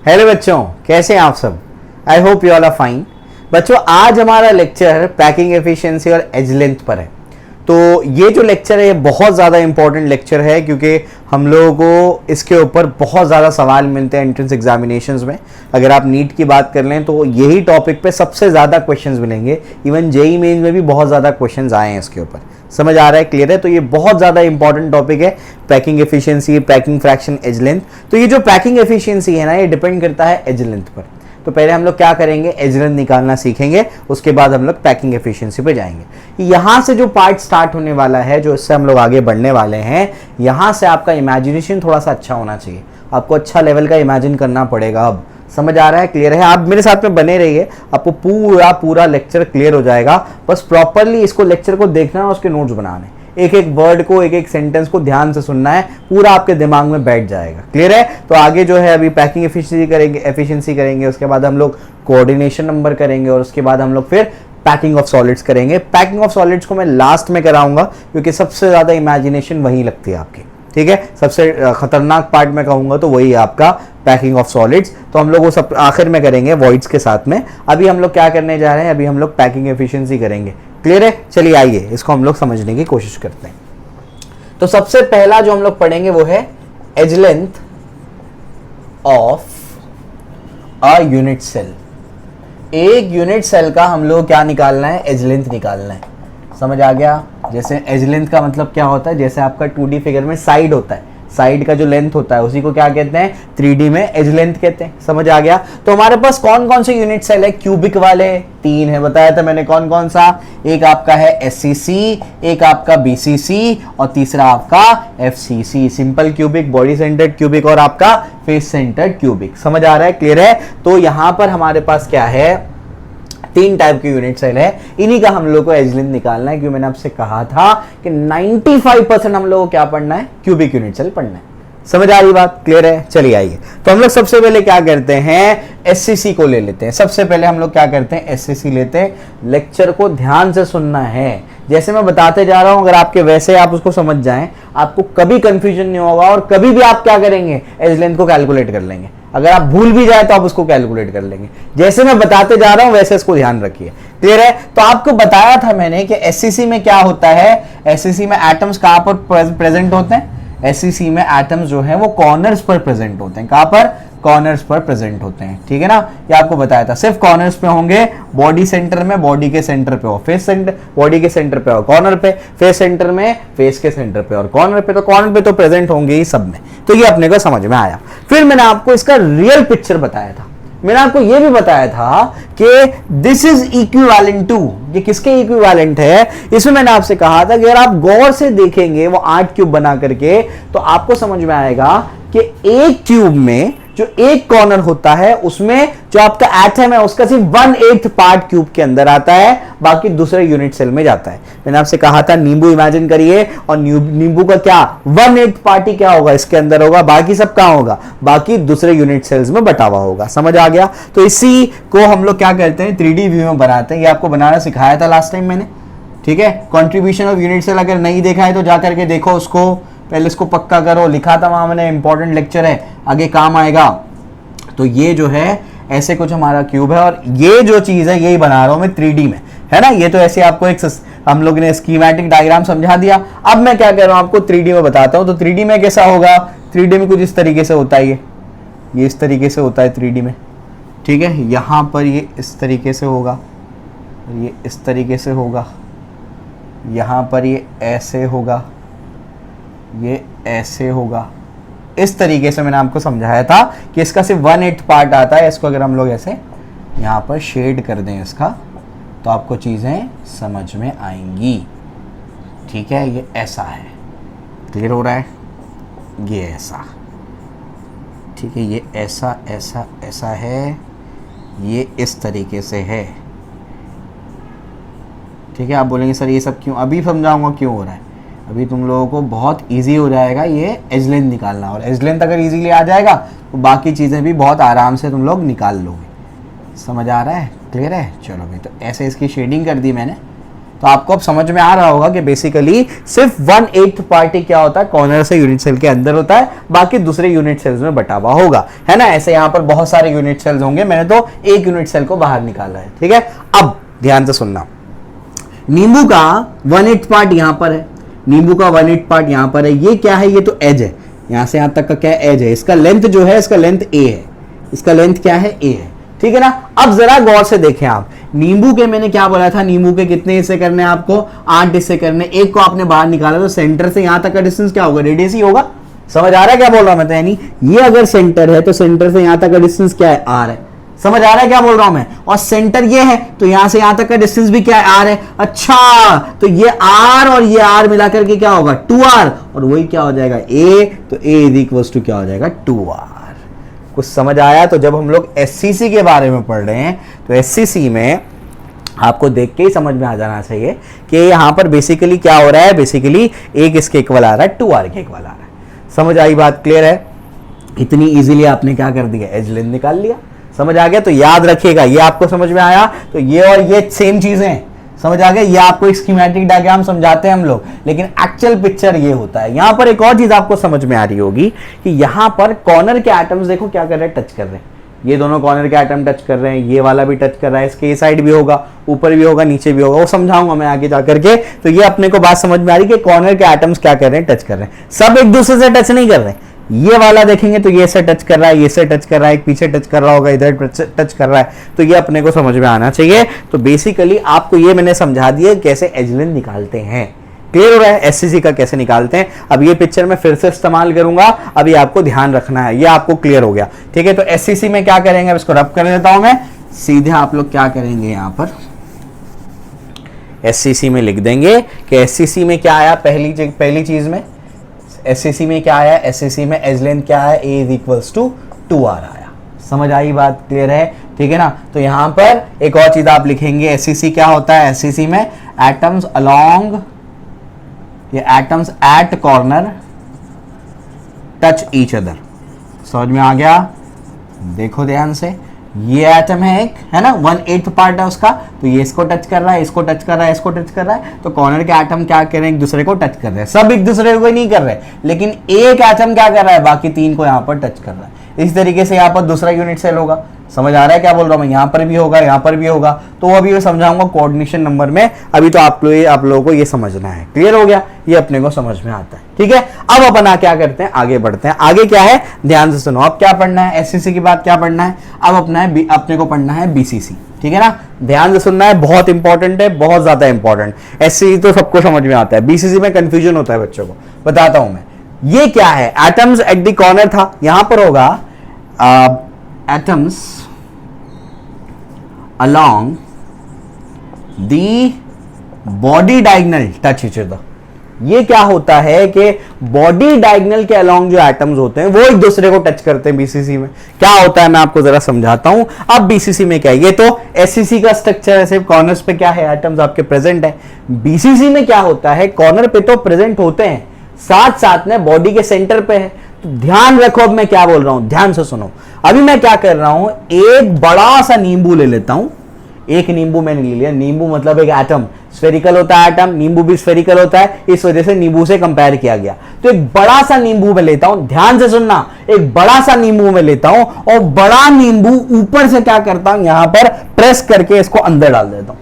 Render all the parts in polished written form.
Hello बच्चों, कैसे हैं आप सब। I hope you all are fine. बच्चों, आज हमारा लेक्चर पैकिंग एफिशिएंसी और एज लेंथ पर है। तो ये जो लेक्चर है ये बहुत ज़्यादा इंपॉर्टेंट लेक्चर है क्योंकि हम लोगों को इसके ऊपर बहुत ज़्यादा सवाल मिलते हैं एंट्रेंस एग्जामिनेशंस में। अगर आप नीट की बात कर लें तो यही टॉपिक पे सबसे ज़्यादा क्वेश्चंस मिलेंगे। इवन जेई मेंस में भी बहुत ज़्यादा क्वेश्चंस आए हैं इसके ऊपर। समझ आ रहा है, क्लियर है। तो ये बहुत ज़्यादा इंपॉर्टेंट टॉपिक है, packing efficiency, packing fraction, edge length. तो ये जो पैकिंग एफिशिएंसी है ना, ये डिपेंड करता है एज लेंथ पर। तो पहले हम लोग क्या करेंगे, एज लेंथ निकालना सीखेंगे, उसके बाद हम लोग पैकिंग एफिशिएंसी पे जाएंगे। यहां से जो पार्ट स्टार्ट होने वाला है, जो इससे हम लोग आगे बढ़ने वाले हैं, यहां से आपका इमेजिनेशन थोड़ा सा अच्छा होना चाहिए। आपको अच्छा लेवल का इमेजिन करना पड़ेगा। अब समझ आ रहा है, क्लियर है। आप मेरे साथ में बने रहिए, आपको पूरा लेक्चर क्लियर हो जाएगा। बस प्रॉपरली इसको लेक्चर को देखना है, उसके नोट्स बनाने, एक एक वर्ड को, एक एक सेंटेंस को ध्यान से सुनना है, पूरा आपके दिमाग में बैठ जाएगा। क्लियर है। तो आगे जो है अभी पैकिंग एफिशिएंसी करेंगे, उसके बाद हम लोग कोऑर्डिनेशन नंबर करेंगे और उसके बाद हम लोग फिर पैकिंग ऑफ सॉलिड्स करेंगे। पैकिंग ऑफ सॉलिड्स को मैं लास्ट में कराऊंगा क्योंकि सबसे ज्यादा इमेजिनेशन वही लगती है आपकी। ठीक है, सबसे खतरनाक पार्ट मैं कहूंगा तो वही है आपका पैकिंग ऑफ सॉलिड्स। तो हम लोग वो सब आखिर में करेंगे वॉइड्स के साथ में। अभी हम लोग क्या करने जा रहे हैं, अभी हम लोग पैकिंग एफिशिएंसी करेंगे। क्लियर है। चलिए आइए इसको हम लोग समझने की कोशिश करते हैं। तो सबसे पहला जो हम लोग पढ़ेंगे वो है edge length of a unit cell. एक यूनिट सेल का हम लोग क्या निकालना है, एज लेंथ निकालना है। समझ आ गया। जैसे एज लेंथ का मतलब क्या होता है, जैसे आपका 2D फिगर में साइड होता है, साइड का जो लेंथ होता है उसी को क्या कहते हैं, 3D में एज लेंथ कहते हैं। समझ आ गया। तो हमारे पास कौन कौन से यूनिट सेल है, क्यूबिक वाले 3 है, बताया था मैंने कौन कौन सा। एक आपका है SCC, एक आपका BCC और तीसरा आपका FCC, simple cubic, body centred cubic और आपका फेस सेंटर्ड क्यूबिक। समझ आ रहा है, क्लियर है। तो यहां पर हमारे पास क्या है, 3 टाइप के यूनिट सेल है, इन्हीं का हम लोग को एज लेंथ निकालना है। क्योंकि मैंने आपसे कहा था कि 95% हम लोग को क्या पढ़ना है, क्यूबिक यूनिट सेल पढ़ना है। समझ आ रही बात, क्लियर है। चलिए आइए, तो हम लोग सबसे पहले क्या करते हैं, SCC को ले लेते हैं। सबसे पहले हम लोग क्या करते हैं, SCC लेते हैं। लेक्चर को ध्यान से सुनना है, जैसे मैं बताते जा रहा हूं, अगर आपके वैसे आप उसको समझ जाएं, आपको कभी कंफ्यूजन नहीं होगा और कभी भी आप क्या करेंगे, एज लेंथ को कैलकुलेट कर लेंगे। अगर आप भूल भी जाए तो आप उसको कैलकुलेट कर लेंगे। जैसे मैं बताते जा रहा हूं वैसे इसको ध्यान रखिए। क्लियर है। तो आपको बताया था मैंने कि SCC में क्या होता है, SCC में एटम्स कहां पर प्रेजेंट होते हैं, SCC में एटम्स जो है वो कॉर्नर्स पर प्रेजेंट होते हैं। कहां पर, कॉर्नर्स पर प्रेजेंट होते हैं। ठीक है ना, ये आपको बताया था। सिर्फ कॉर्नर्स पे होंगे, बॉडी सेंटर में, बॉडी के सेंटर पे हो फेस सेंटर, बॉडी के सेंटर पे और कॉर्नर पे, फेस सेंटर में, फेस के सेंटर पे और कॉर्नर पे। तो कॉर्नर पे तो प्रेजेंट होंगे ही सब में। तो ये अपने को समझ में आया। फिर मैंने आपको इसका रियल पिक्चर बताया था। मैंने आपको यह भी बताया था कि दिस इज इक्विवेलेंट टू, ये किसके इक्विवेलेंट है। इसमें मैंने आपसे कहा था कि अगर आप गौर से देखेंगे वो 8 क्यूब बना करके, तो आपको समझ में आएगा कि एक क्यूब में जो एक कॉर्नर होता है उसमें जो आपका एटम है उसका सिर्फ 1/8 पार्ट क्यूब के अंदर आता है, बाकी दूसरे यूनिट सेल में जाता है। मैंने आपसे कहा था नींबू इमेजिन करिए, और नींबू का क्या 1/8 पार्ट ही क्या होगा, इसके अंदर होगा, बाकी सब कहां होगा, बाकी दूसरे यूनिट सेल्स में बटा हुआ होगा। समझ आ गया। तो इसी को हम लोग क्या करते हैं, 3D व्यू में बनाते हैं। ये आपको बनाना सिखाया था लास्ट टाइम मैंने। ठीक है, कॉन्ट्रीब्यूशन ऑफ यूनिट सेल अगर नहीं देखा है तो जाकर के देखो उसको, पहले इसको पक्का करो, लिखा था वहां मैंने, इंपॉर्टेंट लेक्चर है, आगे काम आएगा। तो ये जो है ऐसे कुछ हमारा क्यूब है और ये जो चीज है यही बना रहा हूं मैं 3D में, है ना। ये तो ऐसे आपको एक हम लोग ने स्कीमेटिक डायग्राम समझा दिया। अब मैं क्या कर रहा हूं, आपको 3D में बताता हूं। तो 3D में कैसा होगा, 3D में कुछ इस तरीके से होता है, ये इस तरीके से होता है 3D में। ठीक है, यहां पर ये इस तरीके से होगा, ये इस तरीके से होगा, यहां पर ये ऐसे होगा, ये ऐसे होगा। इस तरीके से मैंने आपको समझाया था कि इसका सिर्फ 1/8 पार्ट आता है। इसको अगर हम लोग ऐसे यहाँ पर शेड कर दें इसका, तो आपको चीज़ें समझ में आएंगी। ठीक है, ये ऐसा है, क्लियर हो रहा है, ये ऐसा। ठीक है, ये ऐसा ऐसा ऐसा है, ये इस तरीके से है। ठीक है, आप बोलेंगे सर ये सब क्यों, अभी समझाऊंगा क्यों हो रहा है। अभी तुम लोगों को बहुत इजी हो जाएगा ये एज लेंथ निकालना, और एज लेंथ अगर इजीली आ जाएगा तो बाकी चीज़ें भी बहुत आराम से तुम लोग निकाल लोगे। समझ आ रहा है, क्लियर है। चलो भाई, तो ऐसे इसकी शेडिंग कर दी मैंने, तो आपको अब समझ में आ रहा होगा कि बेसिकली सिर्फ 1/8 पार्ट ही क्या होता है, कॉर्नर से यूनिट सेल के अंदर होता है, बाकी दूसरे यूनिट सेल्स में बटा हुआ होगा, है ना। ऐसे यहाँ पर बहुत सारे यूनिट सेल्स होंगे, मैंने तो एक यूनिट सेल को बाहर निकाला है, ठीक है। अब ध्यान से सुनना, नींबू का 1/8 पार्ट यहां पर है, नींबू का 1/8 पार्ट यहां पर है। ये क्या है, ये तो एज है, यहां से यहां तक का क्या एज है, इसका लेंथ जो है, इसका लेंथ ए है, इसका लेंथ क्या है, ए है, ठीक है ना। अब जरा गौर से देखें आप, नींबू के मैंने क्या बोला था, नींबू के कितने हिस्से करने हैं आपको, 8 हिस्से करने, एक को आपने बाहर निकाला तो सेंटर से यहां तक का डिस्टेंस क्या होगा, रेडियस ही होगा। समझ आ रहा है क्या बोल रहा हूं मैं, तो यानी ये अगर सेंटर है तो सेंटर से यहां तक का डिस्टेंस क्या है, आर है। समझ आ रहा है क्या बोल रहा हूं मैं, और सेंटर ये है तो यहां से यहां तक का डिस्टेंस भी क्या है, आर है। अच्छा, तो ये आर और ये आर मिलाकर के क्या होगा, 2r, और वही क्या हो जाएगा, a, तो a इज इक्वल्स टू क्या हो जाएगा, 2r। कुछ समझ आया। तो जब हम लोग SCC के बारे में पढ़ रहे हैं तो SCC में आपको देख के ही समझ में आ जाना चाहिए कि यहां पर बेसिकली क्या हो रहा है, बेसिकली एक इसके इक्वल आ रहा है, 2r के इक्वल आ रहा है। समझ आई बात, क्लियर है। इतनी इजीली आपने क्या कर दिया, एज लेंथ निकाल लिया। समझ आ गया। तो याद रखिएगा, ये आपको समझ में आया तो ये और ये सेम चीजें हैं, समझ आ गया। ये आपको एक स्कीमेटिक डायग्राम समझाते हैं हम लोग, लेकिन एक्चुअल पिक्चर ये होता है। यहां पर एक और चीज आपको समझ में आ रही होगी कि यहां पर कॉर्नर के एटम्स देखो क्या कर रहे हैं, टच कर रहे हैं। ये दोनों कॉर्नर के एटम टच कर रहे हैं, ये वाला भी टच कर रहा है, इसके ये साइड भी होगा, ऊपर भी होगा, नीचे भी होगा, वो समझाऊंगा मैं आगे जाकर के। तो ये अपने को बात समझ में आ रही है कि कॉर्नर के एटम्स क्या कर रहे हैं, टच कर रहे हैं। सब एक दूसरे से टच नहीं कर रहे हैं। ये वाला देखेंगे तो ये से टच कर रहा है, ये से टच कर रहा है, एक पीछे टच कर रहा होगा, इधर टच कर रहा है, तो ये अपने को समझ में आना चाहिए। तो बेसिकली आपको ये मैंने समझा दिया कैसे एज लेंथ निकालते हैं। क्लियर हो रहा है, एससीसी का कैसे निकालते हैं। अब ये पिक्चर मैं फिर से इस्तेमाल करूंगा, अभी आपको ध्यान रखना है, ये आपको क्लियर हो गया, ठीक है। तो एससीसी में क्या करेंगे, अब इसको रब कर देता हूं मैं, सीधे आप लोग क्या करेंगे, यहां पर एससीसी में लिख देंगे कि एससीसी में क्या आया, पहली चीज में एससीसी में क्या आया, एससीसी में एज लेंथ क्या है, ए इज इक्वल्स टू 2r आया। समझ आई बात, क्लियर है, ठीक है ना। तो यहां पर एक और चीज आप लिखेंगे, एससीसी क्या होता है, एससीसी में एटम्स अलोंग, ये atoms at corner touch each other. समझ में आ गया, देखो ध्यान से, ये एटम है एक, है ना, 1/8 पार्ट है उसका, तो ये इसको टच कर रहा है, इसको टच कर रहा है, इसको टच कर रहा है। तो कॉर्नर के एटम क्या कर रहे हैं, एक दूसरे को टच कर रहे हैं। सब एक दूसरे को नहीं कर रहे, लेकिन एक एटम क्या कर रहा है, बाकी 3 को यहां पर टच कर रहा है। इस तरीके से यहां पर दूसरा यूनिट सेल होगा। समझ आ रहा है क्या बोल रहा हूं मैं, यहां पर भी होगा, यहां पर भी होगा। तो अभी मैं समझाऊंगा कोऑर्डिनेशन नंबर में, अभी तो आप लोगों को ये समझना है। क्लियर हो गया, ये अपने को समझ में आता है, ठीक है। अब अपन क्या करते हैं, आगे बढ़ते हैं। आगे क्या है, ध्यान से सुनो। अब क्या पढ़ना है, एससीसी की बात क्या पढ़ना है, अब अपने को पढ़ना है बीसीसी, ठीक है ना। ध्यान से सुनना है, बहुत इंपॉर्टेंट है, बहुत ज्यादा इंपॉर्टेंट। एससीसी तो सबको समझ में आता है, बीसीसी में कंफ्यूजन होता है बच्चों को, बताता हूं मैं। ये क्या है, एटम्स एट द कॉर्नर था, यहां पर होगा atoms along the body diagonal touch each other। ये क्या होता है कि बॉडी डायगोनल के अलोंग जो एटम्स होते हैं वो एक दूसरे को टच करते हैं। बीसीसी में क्या होता है मैं आपको जरा समझाता हूं। अब बीसीसी में क्या है, ये तो एससीसी का स्ट्रक्चर है, सिर्फ कॉर्नर्स पे क्या है, एटम्स आपके प्रेजेंट है। बीसीसी में क्या होता है, कॉर्नर पे तो प्रेजेंट होते हैं, साथ साथ में बॉडी के सेंटर पे है। तो ध्यान रखो, अब मैं क्या बोल रहा हूं, ध्यान से सुनो। अभी मैं क्या कर रहा हूं, एक बड़ा सा नींबू ले लेता हूं। एक नींबू मैंने ले लिया, नींबू मतलब एक एटम, स्फेरिकल होता है एटम, नींबू भी स्फेरिकल होता है, इस वजह से नींबू से कंपेयर किया गया। तो एक बड़ा सा नींबू में लेता हूं, ध्यान से सुनना, एक बड़ा सा नींबू में लेता हूं और बड़ा नींबू ऊपर से क्या करता हूं, यहां पर प्रेस करके इसको अंदर डाल देता हूं।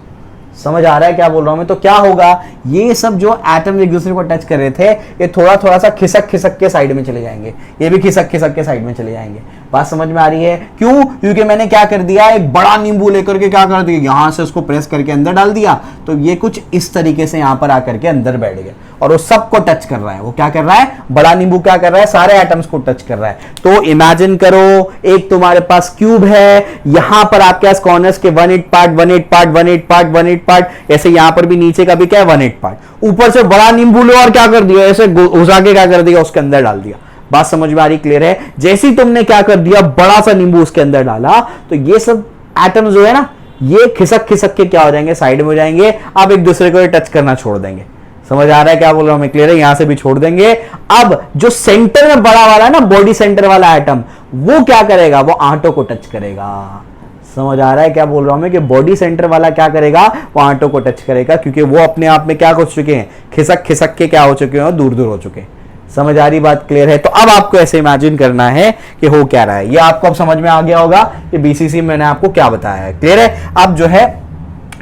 समझ आ रहा है क्या बोल रहा हूं मैं। तो क्या होगा, ये सब जो एटम एक दूसरे को टच कर रहे थे, ये थोड़ा थोड़ा सा खिसक खिसक के साइड में चले जाएंगे, ये भी खिसक खिसक के साइड में चले जाएंगे। बात समझ में आ रही है, क्यों, क्योंकि मैंने क्या कर दिया, एक बड़ा नींबू लेकर के क्या कर दिया, यहां से उसको प्रेस करके अंदर डाल दिया। तो ये कुछ इस तरीके से यहां पर आकर के अंदर बैठ गया और वो सबको टच कर रहा है। वो क्या कर रहा है, बड़ा नींबू क्या कर रहा है, सारे एटम्स को टच कर रहा है। तो इमेजिन करो, एक तुम्हारे पास क्यूब है, यहां पर आपके पास कॉर्नर्स के 1/8 पार्ट, 1/8 पार्ट, 1/8 पार्ट, 1/8 पार्ट, ऐसे यहां पर भी नीचे का भी क्या है 1/8 पार्ट। ऊपर से बड़ा नींबू लो और क्या कर दिया, ऐसे घुसा के क्या कर दिया, उसके अंदर डाल दिया। बात समझ में आ रही, क्लियर है। जैसे ही तुमने क्या कर दिया, बड़ा सा नींबू उसके अंदर डाला, तो ये सब एटम्स जो है ना, ये खिसक खिसक के क्या हो जाएंगे, साइड में हो जाएंगे। अब एक दूसरे को टच करना छोड़ देंगे। समझ आ रहा है क्या बोल रहा हूं मैं, क्लियर है। यहां से भी छोड़ देंगे। अब जो सेंटर में बड़ा वाला है ना, बॉडी सेंटर वाला एटम, वो क्या करेगा, वो आंटों को टच करेगा। समझ आ रहा है क्या बोल रहा हूं मैं, कि बॉडी सेंटर वाला क्या करेगा, वो आंटों को टच करेगा, क्योंकि वो अपने आप में क्या हो चुके हैं, खिसक खिसक के क्या हो चुके हैं, दूर दूर हो चुके हैं। समझ आ रही बात, क्लियर है। तो अब आपको ऐसे इमेजिन करना है कि हो क्या रहा है, ये आपको अब समझ में आ गया होगा कि बीसीसी मैंने आपको क्या बताया है, क्लियर है। अब जो है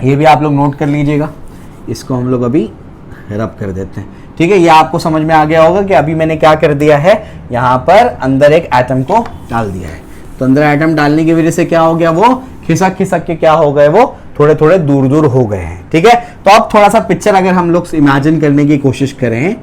ये भी आप लोग नोट कर लीजिएगा, इसको हम लोग अभी रब कर देते हैं, ठीक है। ये आपको समझ में आ गया होगा कि अभी मैंने क्या कर दिया है, यहाँ पर अंदर एक एटम को डाल दिया है। तो अंदर एटम डालने की वजह से क्या हो गया, वो खिसक खिसक के क्या हो गए, वो थोड़े थोड़े दूर दूर हो गए हैं, ठीक है। तो अब थोड़ा सा पिक्चर अगर हम लोग इमेजिन करने की कोशिश करें,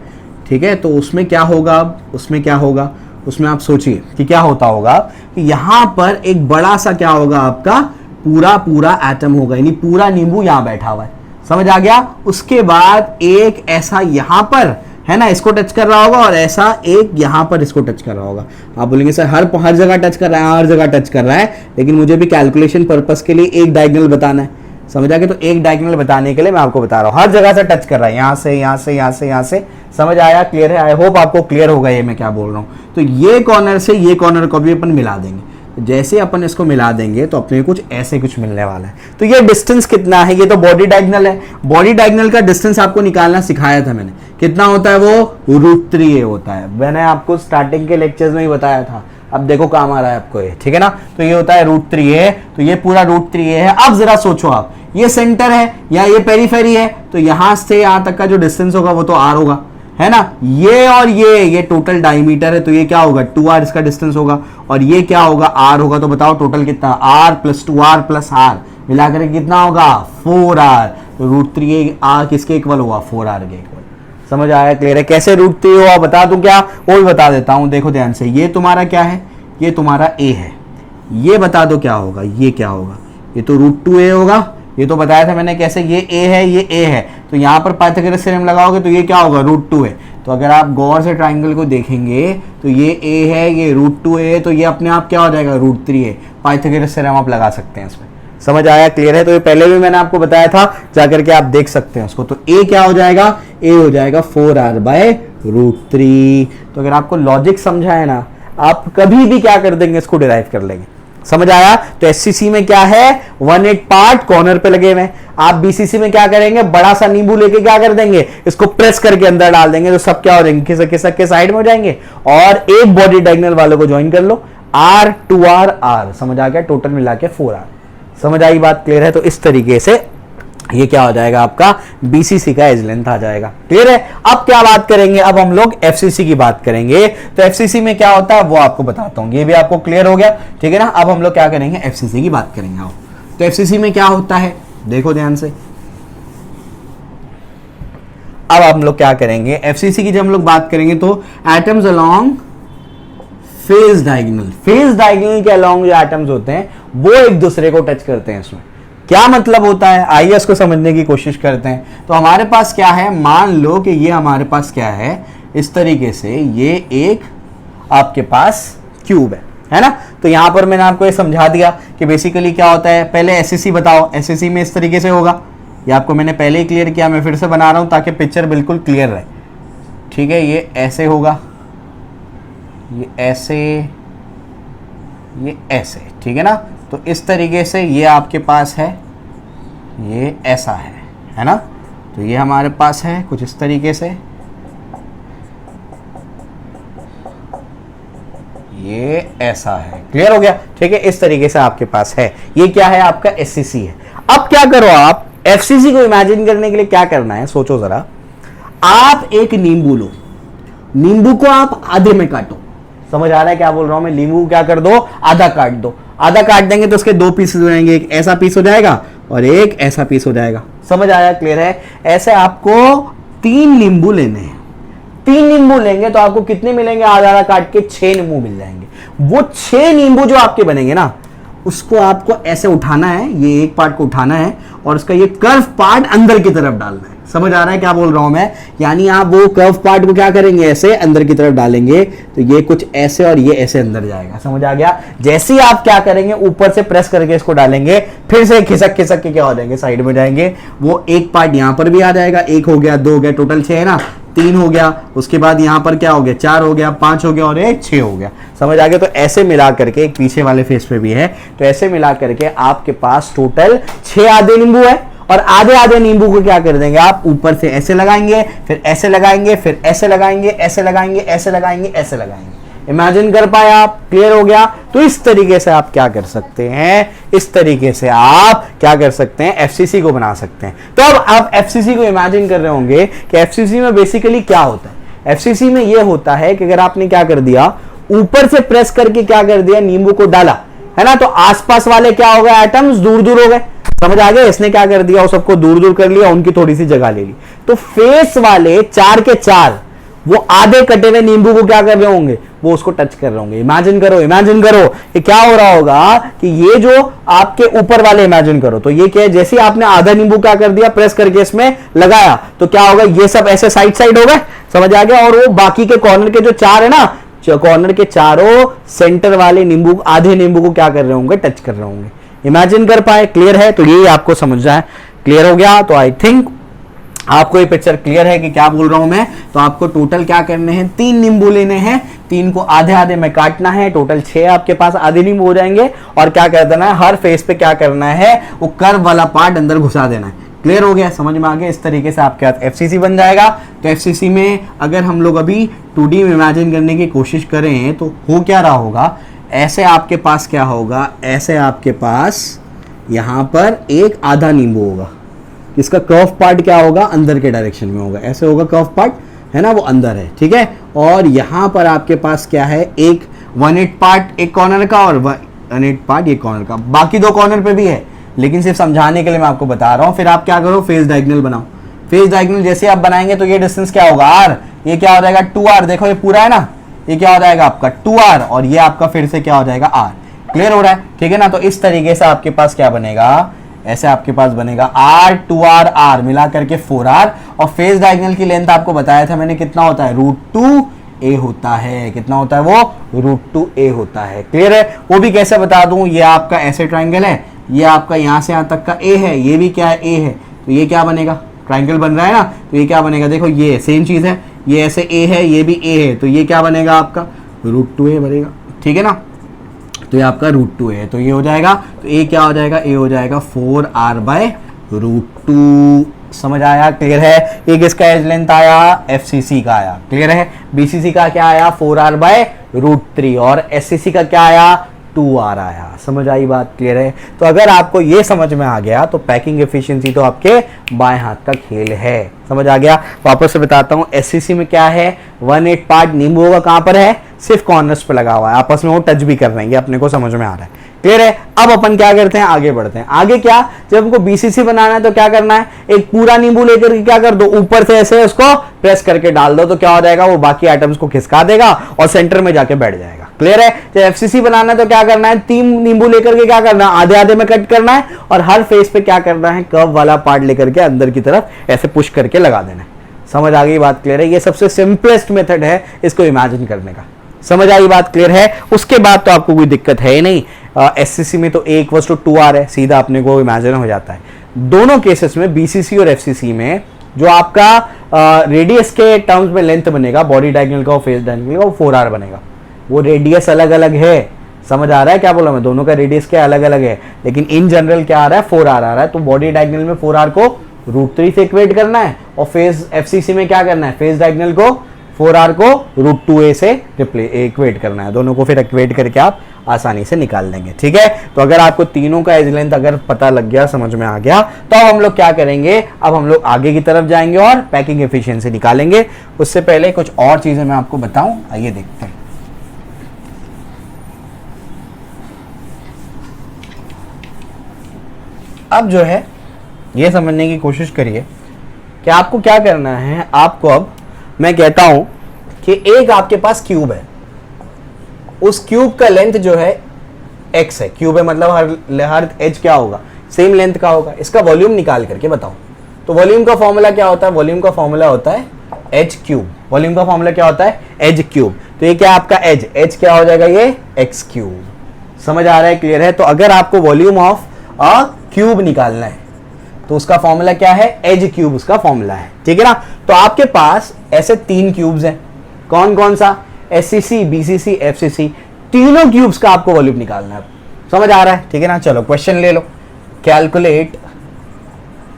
ठीक है, तो उसमें क्या होगा, अब उसमें क्या होगा, उसमें आप सोचिए कि क्या होता होगा कि यहाँ पर एक बड़ा सा क्या होगा, आपका पूरा पूरा एटम होगा, यानी पूरा नींबू यहाँ बैठा हुआ है, समझ आ गया। उसके बाद एक ऐसा यहाँ पर है ना, इसको टच कर रहा होगा, और ऐसा एक यहाँ पर इसको टच कर रहा होगा। आप बोलेंगे सर हर जगह टच कर रहा है, हर जगह टच कर रहा है, लेकिन मुझे भी कैलकुलेशन पर्पस के लिए एक डायगोनल बताना है, समझ आ गया। तो एक डायगोनल बताने के लिए मैं आपको बता रहा हूँ, हर जगह से टच कर रहा है, यहाँ से यहाँ से यहाँ से यहाँ से, समझ आया, क्लियर है। आई होप आपको क्लियर होगा ये मैं क्या बोल रहा हूँ। तो ये कॉर्नर से ये कॉर्नर को भी अपन मिला देंगे, जैसे अपन इसको मिला देंगे तो अपने कुछ ऐसे कुछ मिलने वाला है। तो ये डिस्टेंस कितना है, ये तो बॉडी डायगोनल है, बॉडी डायगोनल का डिस्टेंस आपको निकालना सिखाया था मैंने, कितना होता है वो, √3a होता है, मैंने आपको स्टार्टिंग के लेक्चर्स में ही बताया था। अब देखो काम आ रहा है आपको ये, ठीक है ना। तो ये होता है √3a, तो ये पूरा √3a है। अब जरा सोचो आप, ये सेंटर है या ये पेरीफेरी है, तो यहां से यहां तक का जो डिस्टेंस होगा वो तो r होगा, है ना। ये और ये टोटल डायमीटर है, तो ये क्या होगा, 2r इसका डिस्टेंस होगा, और ये क्या होगा, r होगा। तो बताओ टोटल कितना, r + 2r + r मिलाकर कितना होगा, 4r। तो √3a r किसके इक्वल होगा, 4r के इक्वल। समझ आया, क्लियर है। कैसे √3 हुआ बता दूं क्या, वो भी बता देता हूं, देखो ध्यान से। ये तुम्हारा क्या है, ये तुम्हारा a है, ये बता दो क्या होगा, ये क्या होगा, ये तो √2a होगा, ये तो बताया था मैंने कैसे, ये a है, ये a है, तो यहाँ पर पाइथागोरस थ्योरम लगाओगे तो ये क्या होगा, √2 है। तो अगर आप गौर से ट्राइंगल को देखेंगे तो ये a है, ये √2a है, तो ये अपने आप क्या हो जाएगा, √3a। पाइथागोरस थ्योरम आप लगा सकते हैं इसमें, समझ आया, क्लियर है। तो ये पहले भी मैंने आपको बताया था, जाकर के आप देख सकते हैं उसको। तो a क्या हो जाएगा, a हो जाएगा 4r/√3। तो अगर आपको लॉजिक समझा है ना, आप कभी भी क्या कर देंगे, इसको डिराइव कर लेंगे, समझ आया। तो एससीसी में क्या है, 1/8 पार्ट कॉर्नर पे लगे हुए। आप बीसीसी में क्या करेंगे, बड़ा सा नींबू लेके क्या कर देंगे, इसको प्रेस करके अंदर डाल देंगे, तो सब क्या हो जाएंगे, खिसक खिसक के साइड में हो जाएंगे। और एक बॉडी डायगोनल वालों को ज्वाइन कर लो, r 2r r, समझ आ गया, टोटल मिला के 4r। समझ आई बात, क्लियर है। तो इस तरीके से ये क्या हो जाएगा, आपका बीसीसी का एज लेंथ आ जाएगा, क्लियर है। अब क्या बात करेंगे, अब हम लोग एफसीसी की बात करेंगे। तो एफसीसी में क्या होता है वो आपको बताता हूं, ये भी आपको क्लियर हो गया, ठीक है ना। अब हम लोग क्या करेंगे, एफसीसी की बात करेंगे। आओ, तो एफसीसी में क्या होता है, देखो ध्यान से। अब हम लोग क्या करेंगे, एफसीसी की जब हम लोग बात करेंगे तो atoms along phase diagonal, phase diagonal के अलोंग जो एटम्स होते हैं वो एक दूसरे को टच करते हैं। इसमें क्या मतलब होता है, आइए इसको समझने की कोशिश करते हैं। तो हमारे पास क्या है, मान लो कि ये हमारे पास क्या है, इस तरीके से ये एक आपके पास क्यूब है ना। तो यहां पर मैंने आपको ये समझा दिया कि बेसिकली क्या होता है। पहले एससीसी बताओ, एससीसी में इस तरीके से होगा, ये आपको मैंने पहले ही क्लियर किया, मैं फिर से बना रहा हूं ताकि पिक्चर बिल्कुल क्लियर रहे, ठीक है। ये ऐसे होगा, ये ऐसे, ये ऐसे, ठीक है ना। तो इस तरीके से ये आपके पास है, ये ऐसा है ना। तो ये हमारे पास है कुछ इस तरीके से, ये ऐसा है, क्लियर हो गया, ठीक है। इस तरीके से आपके पास है, ये क्या है, आपका एससीसी है। अब क्या करो आप, एफसीसी को इमेजिन करने के लिए क्या करना है, सोचो जरा। आप एक नींबू लो, नींबू को आप आधे में काटो, समझ आ रहा है क्या बोल रहा हूं मैं। नींबू क्या कर दो, आधा काट दो, आधा काट देंगे तो उसके दो पीस हो जाएंगे, एक ऐसा पीस हो जाएगा और एक ऐसा पीस हो जाएगा, समझ आया, क्लियर है। ऐसे आपको 3 नींबू लेने हैं, 3 नींबू लेंगे तो आपको कितने मिलेंगे, आधा आधा काट के 6 नींबू मिल जाएंगे। वो 6 नींबू जो आपके बनेंगे ना, उसको आपको ऐसे उठाना है, ये एक पार्ट को उठाना है और उसका ये कर्व पार्ट अंदर की तरफ डालना है। समझ आ रहा है क्या बोल रहा हूं मैं, यानी आप वो कर्व पार्ट को क्या करेंगे, ऐसे अंदर की तरफ डालेंगे तो ये कुछ ऐसे और ये ऐसे अंदर जाएगा, समझ आ गया। जैसे ही आप क्या करेंगे, ऊपर से प्रेस करके इसको डालेंगे, फिर से खिसक खिसक के क्या हो जाएंगे, साइड में जाएंगे। वो एक पार्ट यहां पर भी आ जाएगा, एक हो गया, 2 हो गया, टोटल 6 है ना। 3 हो गया, उसके बाद यहाँ पर क्या हो गया 4 हो गया, 5 हो गया और एक 6 हो गया। समझ आ गया। तो ऐसे मिला करके एक पीछे वाले फेस पे भी है, तो ऐसे मिला करके आपके पास टोटल 6 आधे नींबू है। और आधे आधे नींबू को क्या कर देंगे आप, ऊपर से ऐसे लगाएंगे, फिर ऐसे लगाएंगे, फिर ऐसे लगाएंगे, ऐसे लगाएंगे, ऐसे लगाएंगे, ऐसे लगाएंगे। इमेजिन कर पाए आप? क्लियर हो गया। तो इस तरीके से आप क्या कर सकते हैं, इस तरीके से आप क्या कर सकते हैं, एफसीसी को बना सकते हैं। तो अब आप एफसीसी को इमेजिन कर रहे होंगे कि एफसीसी में बेसिकली क्या होता है। एफसीसी में यह होता है कि अगर आपने क्या कर दिया, ऊपर से प्रेस करके क्या कर दिया, नींबू को डाला, है ना, तो आसपास वाले क्या हो गए, एटम्स दूर दूर हो गए। समझ आ गया। इसने क्या कर दिया, वो सबको दूर दूर कर लिया, उनकी थोड़ी सी जगह ले ली। तो फेस वाले 4 के 4 वो आधे कटे हुए नींबू को क्या कर रहे होंगे, वो उसको टच कर रहे होंगे। इमेजिन करो, इमेजिन करो कि क्या हो रहा होगा कि ये जो आपके ऊपर वाले, इमेजिन करो तो ये क्या है, जैसे आपने आधा नींबू क्या कर दिया, प्रेस करके इसमें लगाया, तो क्या होगा, ये सब ऐसे साइड साइड हो गए। समझ आ गया। और वो बाकी के कॉर्नर के जो 4 है ना, कॉर्नर के चारों सेंटर वाले नींबू, आधे नींबू को क्या कर रहे होंगे, टच कर रहे होंगे। इमेजिन कर पाए? क्लियर है। तो ये आपको समझना है। क्लियर हो गया। तो आई थिंक आपको ये पिक्चर क्लियर है कि क्या बोल रहा हूं मैं। तो आपको टोटल क्या करने हैं, 3 नींबू लेने हैं, 3 को आधे आधे में काटना है, टोटल 6 आपके पास आधे नींबू हो जाएंगे। और क्या कर देना है, हर फेस पे क्या करना है, वो कर्व वाला पार्ट अंदर घुसा देना है। क्लियर हो गया, समझ में आ गया। इस तरीके से आपके पास एफसीसी बन जाएगा। तो एफसीसी में अगर हम लोग अभी 2D में इमेजिन करने की कोशिश करें तो हो क्या रहा होगा, ऐसे आपके पास क्या होगा, ऐसे आपके पास यहां पर एक आधा नींबू होगा, इसका कर्व पार्ट क्या होगा, अंदर के डायरेक्शन में होगा, ऐसे होगा कर्व पार्ट, है ना, वो अंदर है। ठीक है। और यहां पर आपके पास क्या है, एक 1/8 पार्ट एक कॉर्नर का और 1/8 पार्ट एक कॉर्नर का, बाकी 2 कॉर्नर पे भी है, लेकिन सिर्फ समझाने के लिए मैं आपको बता रहा हूं। फिर आप क्या करो, फेस डायगोनल बनाओ। फेस डायगोनल जैसे आप बनाएंगे तो ये डिस्टेंस क्या होगा, r, ये क्या हो जाएगा 2r। देखो ये पूरा है ना, ये क्या हो जाएगा आपका 2r, और ये आपका फिर से क्या हो जाएगा r। क्लियर हो रहा है? ठीक है ना। तो इस तरीके से आपके पास क्या बनेगा, ऐसे आपके पास बनेगा r 2r r मिला करके 4r। और फेस डायगोनल की लेंथ आपको बताया था मैंने कितना होता है, √2a होता है। कितना होता है वो, √2a होता है। क्लियर है। वो भी कैसे बता दूं, ये आपका ऐसे ट्राइंगल है, ये आपका यहां से यहां तक का a है, ये भी क्या है a है, तो ये क्या बनेगा, ट्राइंगल बन रहा है ना, तो ये क्या बनेगा, देखो ये सेम चीज है, ये ऐसे a है, ये भी a है, तो ये क्या बनेगा आपका √2a बनेगा। ठीक है ना। तो ये आपका √2 है, तो ये हो जाएगा, तो ए क्या हो जाएगा, ए हो जाएगा 4r/√2। समझ आया? क्लियर है। ये किसका एज लेंथ आया, एफसीसी का आया। क्लियर है। बीसीसी का क्या आया, 4r/√3, और एससीसी का क्या आया, 2r आया। समझ आई बात? क्लियर है। तो अगर आपको ये समझ में आ गया तो पैकिंग एफिशिएंसी तो आपके बाएं हाथ का खेल है। समझ आ गया। वापस से बताता हूं, एससीसी में क्या है, 1/8 पार्ट नींबू होगा, कहां पर है, सिर्फ कॉर्नर्स पे लगा हुआ है, आपस में वो टच भी कर रहे हैं, ये अपने को समझ में आ रहा है। क्लियर है। अब अपन क्या करते हैं, आगे बढ़ते हैं। आगे क्या, जब हमको बीसीसी बनाना है तो क्या करना है, एक पूरा नींबू लेकर के क्या कर दो, ऊपर से ऐसे उसको प्रेस करके डाल दो, तो क्या हो जाएगा, वो बाकी आइटम्स को खिसका देगा और सेंटर में जाके बैठ जाएगा। क्लियर है। जब एफसीसी बनाना है तो क्या करना है, 3 नींबू लेकर के क्या करना है, आधे आधे में कट करना है, और हर फेस पे क्या करना है, कर्व वाला पार्ट लेकर के अंदर की तरफ ऐसे पुश करके लगा देना है। समझ आ गई बात? क्लियर है। ये सबसे सिंपलेस्ट मेथड है इसको इमेजिन करने का। समझ आई बात? क्लियर है। उसके बाद तो आपको कोई दिक्कत है ही नहीं। एससीसी में तो a = 2r है, सीधा अपने को इमेजिन हो जाता है। दोनों केसेस में, बीसीसी और एफसीसी में, जो आपका रेडियस के टर्म्स में लेंथ बनेगा, बॉडी डायगोनल का और फेस डायगोनल का, वो 4r बनेगा। वो रेडियस अलग अलग है। समझ आ रहा है क्या बोला मैं, दोनों का रेडियस क्या अलग अलग है, लेकिन इन जनरल क्या आ रहा है, 4r आ रहा है। तो बॉडी डायगोनल में 4r को √3 से इक्वेट करना है, और फेस एफसीसी में क्या करना है, फेस डायगोनल को 4r को √2a से इक्वेट करना है। दोनों को फिर इक्वेट करके आप आसानी से निकाल लेंगे। ठीक है। तो अगर आपको तीनों का एज लेंथ अगर पता लग गया, समझ में आ गया, तो अब हम लोग क्या करेंगे, अब हम लोग आगे की तरफ जाएंगे और पैकिंग एफिशिएंसी निकालेंगे। उससे पहले कुछ और चीजें मैं आपको बताऊं, आइए देखते हैं। अब जो है ये समझने की कोशिश करिए कि आपको क्या करना है। आपको अब मैं कहता हूं कि एक आपके पास क्यूब है, उस क्यूब का लेंथ जो है x है, क्यूब है मतलब हर एज क्या होगा, सेम लेंथ का होगा। इसका वॉल्यूम निकाल करके बताओ। तो वॉल्यूम का फॉर्मूला क्या होता है, वॉल्यूम का फॉर्मूला होता है h क्यूब। वॉल्यूम का फॉर्मूला क्या होता है, h क्यूब। तो ये क्या आपका h क्या हो जाएगा, ये x क्यूब। समझ आ रहा है? क्लियर है। तो अगर आपको वॉल्यूम ऑफ अ क्यूब निकालना है, तो उसका फॉर्मूला क्या है, एज क्यूब उसका फॉर्मूला है, ठीक है ना। तो आपके पास ऐसे 3 क्यूब्स हैं, कौन कौन सा, एससीसी, बीसीसी, एफसीसी, तीनों क्यूब्स का आपको वॉल्यूम निकालना है। समझ आ रहा है, ठीक है ना। चलो क्वेश्चन ले लो, calculate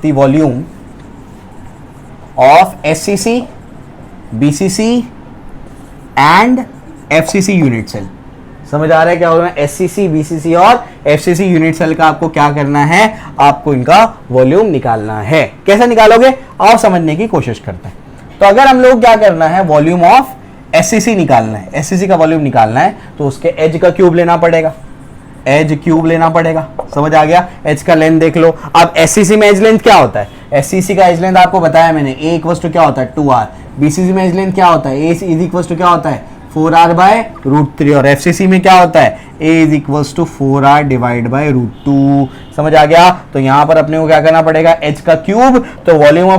the volume of SCC, BCC and FCC unit cell. समझ आ रहा है क्या होगा, एससीसी, बीसीसी और एफसीसी यूनिट सेल का आपको क्या करना है, आपको इनका वॉल्यूम निकालना है। कैसे निकालोगे, आओ समझने की कोशिश करते हैं। तो अगर हम लोग क्या करना है, वॉल्यूम ऑफ एससीसी निकालना है, एससीसी का वॉल्यूम निकालना है, तो उसके एज का क्यूब लेना पड़ेगा, एज क्यूब लेना पड़ेगा। समझ आ गया, एज का लेंथ देख लो। अब एससीसी में एज लेंथ क्या होता है, एससीसी का एज लेंथ आपको बताया मैंने, ए इक्वल्स टू क्या होता है 2r। बीसीसी में एज लेंथ क्या होता है, ए इज इक्वल्स टू क्या होता है 4r/√3। और एफसीसी में क्या होता है, a is equals to 4r divide by √2। समझ आ गया। तो यहां पर अपने को क्या करना पड़ेगा, h का क्यूब। तो वॉल्यूम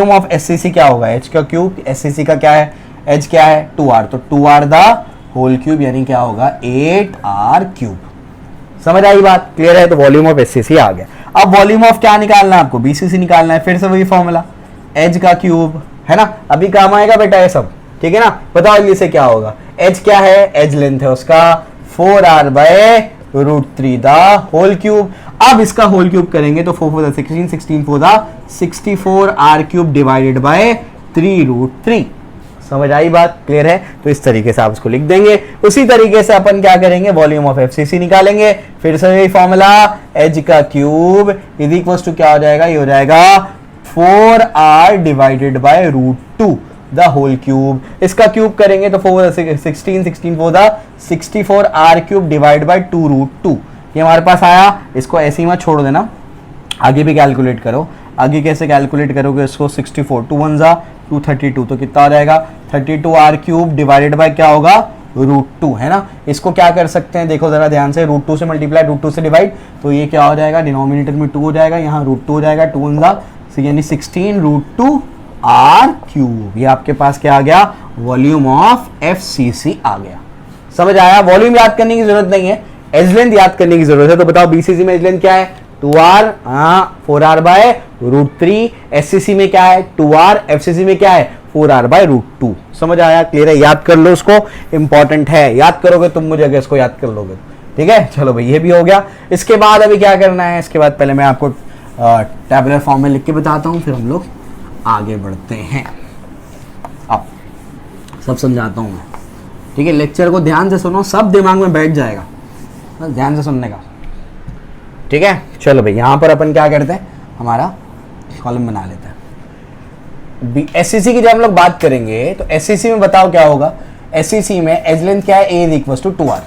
ऑफ एससीसी क्या होगा, h का क्यूब, एससीसी का क्या है, h क्या है 2r, तो 2r द होल क्यूब, यानी क्या होगा 8r क्यूब। समझ आई बात, क्लियर है। तो वॉल्यूम ऑफ एससीसी आ गया। अब वॉल्यूम ऑफ क्या निकालना है आपको, बीसीसी निकालना है। फिर से वही फॉर्मूला, h का क्यूब, है ना। अभी काम आएगा बेटा ये सब, ठीक है ना। बताओ जल्दी से क्या होगा, h क्या है, एज लेंथ है उसका 4r/√3 द होल क्यूब। अब इसका होल क्यूब करेंगे तो 4 4 16, 16 4 64r क्यूब डिवाइडेड बाय 3√3। समझ आई बात, क्लियर है। तो इस तरीके से आप इसको लिख देंगे। उसी तरीके से अपन क्या करेंगे, वॉल्यूम ऑफ एफसीसी निकालेंगे। फिर से यही फॉर्मूला, h का क्यूब इज इक्वल्स टू क्या हो जाएगा, ये हो जाएगा 4r divided by √2 the whole cube. इसका क्यूब करेंगे तो 4 16 16 4 64r क्यूब डिवाइड बाय 2√2। ये हमारे पास आया। इसको ऐसे ही मत छोड़ देना, आगे भी कैलकुलेट करो। आगे कैसे कैलकुलेट करोगे इसको, 64 2 1 232, तो कितना हो जाएगा 32r क्यूब डिवाइडेड बाय क्या होगा √2, है ना। इसको क्या कर सकते हैं, देखो जरा ध्यान से, √2 से मल्टीप्लाई, √2 से डिवाइड, तो ये क्या हो जाएगा, डिनोमिनेटर में 2 हो जाएगा, यहाँ √2 हो जाएगा, 2 1 यानी 16√2r क्यूब। ये आपके पास क्या आ गया, वॉल्यूम ऑफ एफसीसी आ गया। समझ आया। वॉल्यूम याद करने की जरूरत नहीं है, एज लेंथ याद करने की जरूरत है। तो बताओ बीसीसी में एज लेंथ क्या है 2r, 4r/√3। एससीसी में क्या है 2r, एफसीसी में क्या है 4r/√2। समझ आया, क्लियर है। याद कर लो, उसको इंपॉर्टेंट है, याद करोगे तुम मुझे, अगर इसको याद कर लोगे, ठीक है। चलो भाई, ये भी हो गया। इसके बाद अभी क्या करना है, इसके बाद पहले मैं आपको टैबुलर फॉर्म में लिख के बताता हूँ, फिर हम लोग आगे बढ़ते हैं। अब सब समझाता हूँ मैं, ठीक है। लेक्चर को ध्यान से सुनो, सब दिमाग में बैठ जाएगा, बस ध्यान से सुनने का, ठीक है। चलो भाई, यहां पर अपन क्या करते हैं, हमारा कॉलम बना लेते हैं। एससीसी की जब हम लोग बात करेंगे तो एससीसी में बताओ क्या होगा, एससीसी में एज लेंथ क्या है, ए इज इक्वल टू 2r।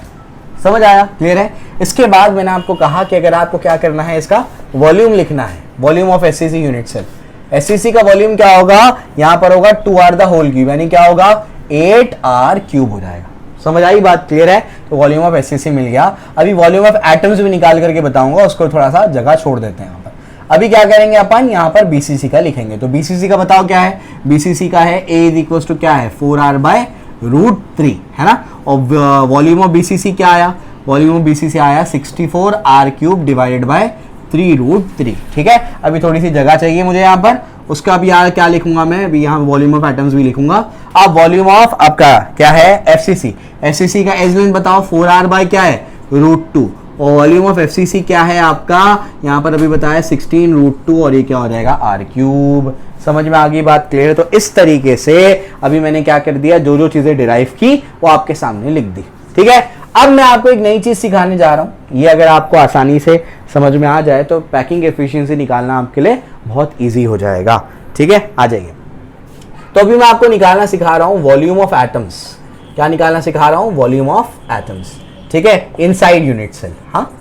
समझ आया, क्लियर है। इसके बाद मैंने आपको कहा कि अगर आपको क्या करना है, इसका वॉल्यूम लिखना है, volume of SCC unit cell. SCC का वॉल्यूम क्या होगा, यहां पर होगा 2r द होल क्यूब, यानी क्या होगा 8r क्यूब हो जाएगा। समझ आई बात, क्लियर है। तो वॉल्यूम ऑफ एससीसी मिल गया। अभी वॉल्यूम ऑफ एटम्स भी निकाल करके बताऊंगा, उसको थोड़ा सा जगह छोड़ देते हैं यहाँ पर। अभी क्या करेंगे अपन, यहाँ पर बीसीसी का लिखेंगे। तो बीसीसी का बताओ क्या है, बीसीसी का है ए इज इक्वल टू क्या है 4r/√3, है ना। और वॉल्यूम ऑफ बीसीसी क्या आया, वॉल्यूम ऑफ बीसीसी आया 64r क्यूब डिवाइडेड बाय 3√3, ठीक है। अभी थोड़ी सी जगह चाहिए मुझे यहाँ पर, उसका भी यार क्या लिखूंगा मैं, अभी यहाँ वॉल्यूम ऑफ एटम्स भी लिखूंगा। अब वॉल्यूम ऑफ आपका क्या है एफसीसी, एफसीसी का एज लेंथ बताओ 4r बाय क्या है √2, और वॉल्यूम ऑफ एफसीसी क्या है आपका, यहाँ पर अभी बताया 16√2, और ये क्या हो जाएगा r क्यूब। समझ में आ गई बात, क्लियर है। तो इस तरीके से अभी मैंने क्या कर दिया, जो जो चीजें डिराइव की वो आपके सामने लिख दी, ठीक है। अब मैं आपको एक नई चीज सिखाने जा रहा हूं। ये अगर आपको आसानी से समझ में आ जाए तो पैकिंग एफिशिएंसी निकालना आपके लिए बहुत इजी हो जाएगा, ठीक है। आ जाइए। तो अभी मैं आपको निकालना सिखा रहा हूं वॉल्यूम ऑफ एटम्स। क्या निकालना सिखा रहा हूं, वॉल्यूम ऑफ एटम्स, ठीक है, इनसाइड यूनिट सेल। हाँ,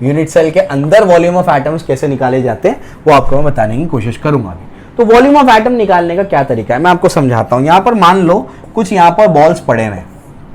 यूनिट सेल के अंदर वॉल्यूम ऑफ एटम्स कैसे निकाले जाते हैं वो आपको मैं बताने की कोशिश करूंगा। तो वॉल्यूम ऑफ एटम निकालने का क्या तरीका है मैं आपको समझाता हूं। यहां पर मान लो कुछ यहां पर बॉल्स पड़े हैं,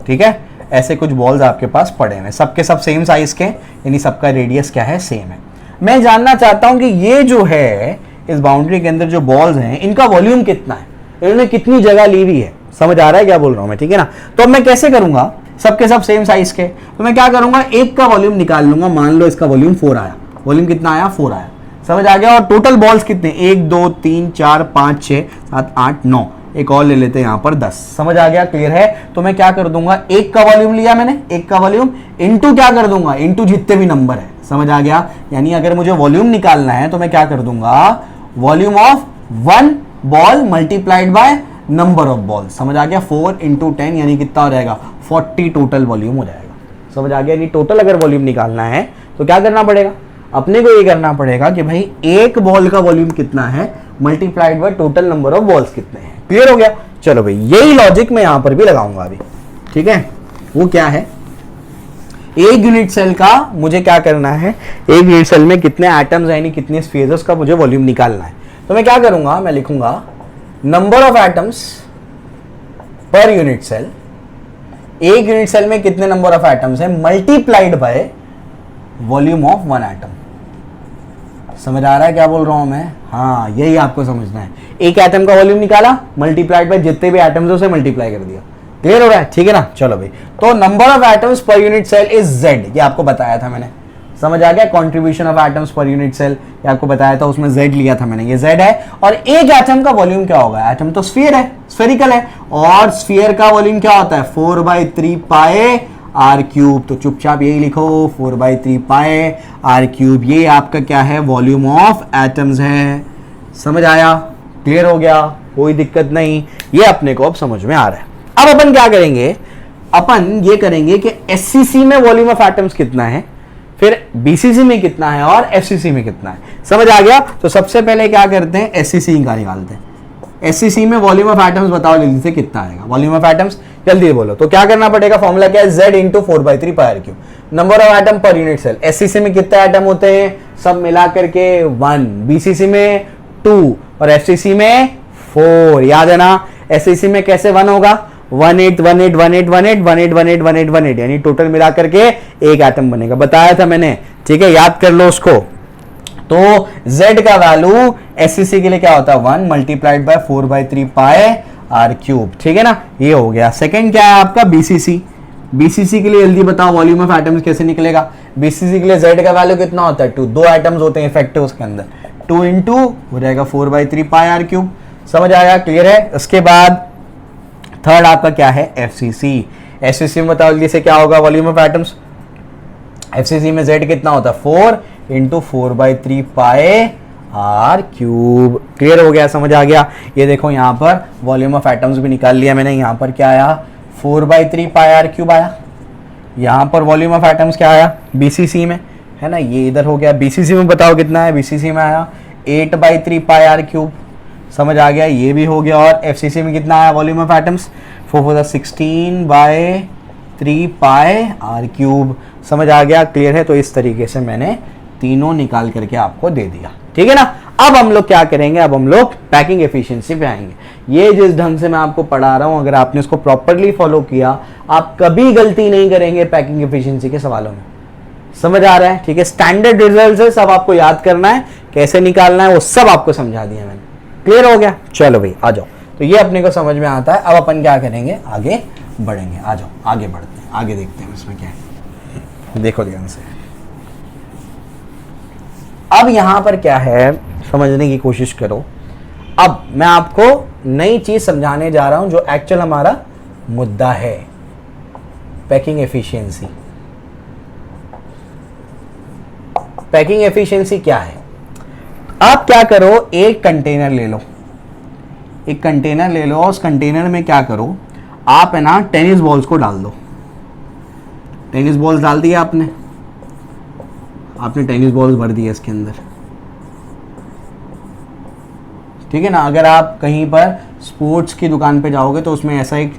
ठीक है, ऐसे कुछ बॉल्स आपके पास पड़े हैं, सबके सब सेम साइज के, यानी सबका रेडियस क्या है, सेम है। मैं जानना चाहता हूं कि ये जो है इस बाउंड्री के अंदर जो बॉल्स हैं इनका वॉल्यूम कितना है, इन्होंने कितनी जगह ली हुई है। समझ आ रहा है क्या बोल रहा हूं मैं, ठीक है ना। तो अब मैं कैसे करूंगा, सबके सब सेम साइज के, तो मैं क्या करूंगा, एक का वॉल्यूम निकाल लूंगा। मान लो इसका वॉल्यूम 4 आया, वॉल्यूम कितना आया 4 आया। समझ आ गया। और टोटल बॉल्स कितने, 1 2 3 4 5 6 7 8 9, एक और ले लेते हैं यहाँ पर 10। समझ आ गया, क्लियर है। तो मैं क्या कर दूंगा, एक का वॉल्यूम लिया मैंने, एक का वॉल्यूम इनटू क्या कर दूंगा, इनटू जितने भी नंबर है। समझ आ गया, यानी अगर मुझे वॉल्यूम निकालना है तो मैं क्या कर दूंगा, volume of 1 ball multiplied by number of ball. समझ आ गया, 4 इंटू 10 यानी कितना हो जाएगा, 40 टोटल वॉल्यूम हो जाएगा। समझ आ गया, यानी टोटल अगर वॉल्यूम निकालना है तो क्या करना पड़ेगा, अपने को ये करना पड़ेगा कि भाई एक बॉल का वॉल्यूम कितना है multiplied by total number of balls कितने हैं। क्लियर हो गया। चलो भाई, यही लॉजिक मैं यहां पर भी लगाऊंगा अभी, ठीक है। वो क्या है, एक यूनिट सेल का मुझे क्या करना है, एक यूनिट सेल में कितने एटम्स यानी कितने स्फीयर्स का मुझे वॉल्यूम निकालना है। तो मैं क्या करूंगा, मैं लिखूंगा number of atoms per unit cell, एक यूनिट सेल में कितने नंबर ऑफ एटम्स है multiplied by volume of 1 atom. समझ आ रहा है क्या बोल रहा हूं मैं, हाँ यही आपको समझना है। एक एटम का वॉल्यूम निकाला, मल्टीप्लाइड बाय जितने भी एटम्स है उसे मल्टीप्लाई कर दिया। क्लियर हो रहा है, ठीक है ना। चलो भाई, तो number of atoms per unit cell is Z, ये आपको बताया था मैंने। समझ आ गया, contribution of atoms per unit cell, ये आपको बताया था, उसमें जेड लिया था मैंने, ये जेड है। और एक एटम का वॉल्यूम क्या होगा, एटम तो स्फीयर है, स्फेरिकल है, और स्फीयर का वॉल्यूम क्या होता है 4/3 पाए आर क्यूब। तो चुपचाप यही लिखो, 4/3 पाए आर क्यूब, ये आपका क्या है, वॉल्यूम ऑफ एटम्स है। समझ आया, क्लियर हो गया, कोई दिक्कत नहीं, ये अपने को अब समझ में आ रहा है। अब अपन क्या करेंगे, अपन ये करेंगे कि एससीसी में वॉल्यूम ऑफ एटम्स कितना है, फिर बीसीसी में कितना है और एफसीसी में कितना है। समझ आ गया। तो सबसे पहले क्या करते हैं, एससीसी का निकालते हैं। एससीसी में वॉल्यूम ऑफ एटम्स बताओ जल्दी से कितना आएगा, वॉल्यूम ऑफ एटम्स जल्दी बोलो। तो क्या करना पड़ेगा, फॉर्मूला क्या है, Z into 4/3 pi r cube, number of atom per unit cell. SCC में कितने एटम होते हैं, सब मिला करके 1, बीसीसी में 2 और एफसीसी में 4। याद है ना, एससीसी में कैसे 1 होगा, 18 18 18 18 18 18 18 18, यानी टोटल मिला करके एक एटम बनेगा, बताया था मैंने, ठीक है, याद कर लो उसको। तो Z का वैल्यू एससीसी के लिए क्या होता है, 1 multiplied by 4/3 pi r cube, ठीक है ना, ये हो गया। सेकंड क्या है आपका, बीसीसी। बीसीसी के लिए जल्दी बताओ वॉल्यूम ऑफ एटम्स कैसे निकलेगा। बीसीसी के लिए Z का वैल्यू कितना होता है, 2, 2 एटम्स होते हैं इफेक्टिव उसके अंदर, 2 इंटू हो जाएगा 4/3 पाई आर क्यूब। समझ आया, क्लियर है। उसके बाद थर्ड आपका क्या है, एफसीसी। एफसीसी में बताओ जल्दी से क्या होगा, वॉल्यूम ऑफ एटम्स। एफसीसी में Z कितना होता है, 4 into 4/3 pi r cube. Clear हो गया, समझ आ गया। ये देखो यहाँ पर वॉल्यूम ऑफ एटम्स भी निकाल लिया मैंने, यहाँ पर क्या आया, 4/3 पाई आर क्यूब आया। यहाँ पर वॉल्यूम ऑफ एटम्स क्या आया, बीसीसी में, है ना, ये इधर हो गया। बीसीसी में बताओ कितना है, बीसीसी में आया 8/3 पाई आर क्यूब। समझ आ गया, ये भी हो गया। और एफसीसी में कितना आया volume of atoms, 16/3 pi r cube. समझ आ गया, क्लियर है। तो इस तरीके से मैंने तीनों निकाल करके आपको दे दिया, ठीक है ना। अब हम लोग क्या करेंगे, अब हम लोग पैकिंग एफिशिएंसी पे आएंगे। ये जिस ढंग से मैं आपको पढ़ा रहा हूं, अगर आपने इसको प्रॉपरली फॉलो किया, आप कभी गलती नहीं करेंगे पैकिंग एफिशिएंसी के सवालों में। समझ आ रहा है, ठीक है। स्टैंडर्ड रिजल्ट है, सब आपको याद करना है, कैसे निकालना है वो सब आपको समझा दिया मैंने। क्लियर हो गया, चलो भाई आ जाओ। तो ये अपने को समझ में आता है। अब अपन क्या करेंगे, आगे बढ़ेंगे। आ जाओ आगे बढ़ते हैं, आगे देखते हैं इसमें क्या है। देखो ध्यान से, अब यहां पर क्या है समझने की कोशिश करो। अब मैं आपको नई चीज समझाने जा रहा हूं जो एक्चुअल हमारा मुद्दा है, पैकिंग एफिशिएंसी। पैकिंग एफिशिएंसी क्या है, आप क्या करो, एक कंटेनर ले लो, एक कंटेनर ले लो, उस कंटेनर में क्या करो, आप है ना टेनिस बॉल्स को डाल दो। टेनिस बॉल्स डाल दिया आपने टेनिस बॉल्स भर दिए इसके अंदर, ठीक है ना। अगर आप कहीं पर स्पोर्ट्स की दुकान पे जाओगे तो उसमें ऐसा एक